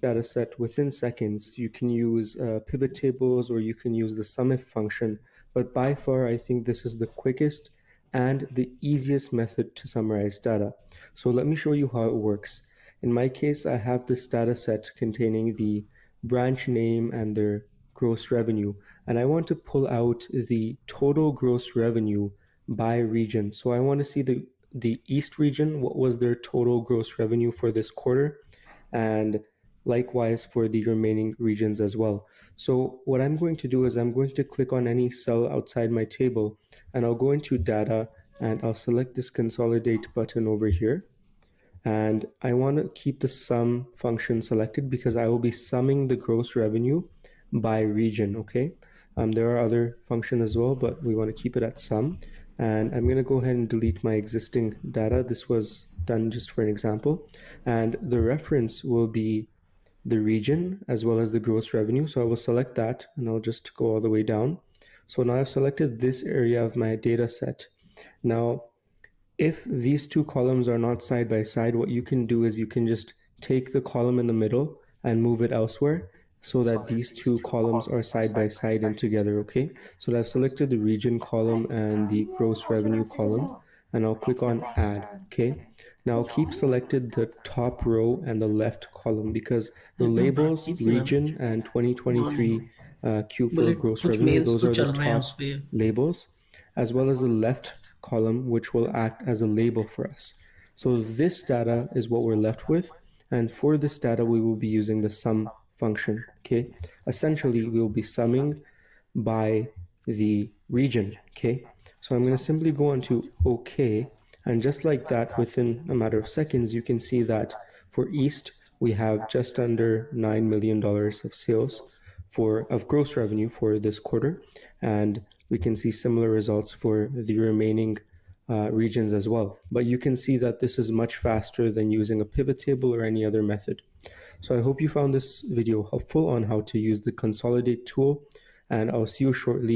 data set within seconds. You can use pivot tables or you can use the SUMIF function, but by far I think this is the quickest and the easiest method to summarize data. So let me show you how it works. In my case, I have this data set containing the branch name and their gross revenue, and I want to pull out the total gross revenue by region. So I want to see the East region, what was their total gross revenue for this quarter, and likewise for the remaining regions as well. So what I'm going to do is I'm going to click on any cell outside my table, and I'll go into data and I'll select this consolidate button over here. And I want to keep the sum function selected because I will be summing the gross revenue by region, okay? There are other functions as well, but we want to keep it at sum. And I'm going to go ahead and delete my existing data. This was done just for an example. And the reference will be the region as well as the gross revenue. So I will select that and I'll just go all the way down. So now I've selected this area of my data set. Now, if these two columns are not side by side, what you can do is you can just take the column in the middle and move it elsewhere so that these two columns are side by side and together, okay? So I've selected the region column and the gross revenue column, and I'll click on add, okay? Now keep selected the top row and the left column because the labels region and 2023 Q4 gross कुछ revenue, mails those तो are the चल रहे हैं top उस पे। labels, as well as the left column, which will act as a label for us. So this data is what we're left with. And for this data, we will be using the sum function, okay? Essentially, we will be summing by the region, okay? So I'm going to simply go into OK. And just like that, within a matter of seconds, you can see that for East, we have just under $9 million of sales of gross revenue for this quarter. And we can see similar results for the remaining regions as well. But you can see that this is much faster than using a pivot table or any other method. So I hope you found this video helpful on how to use the Consolidate tool, and I'll see you shortly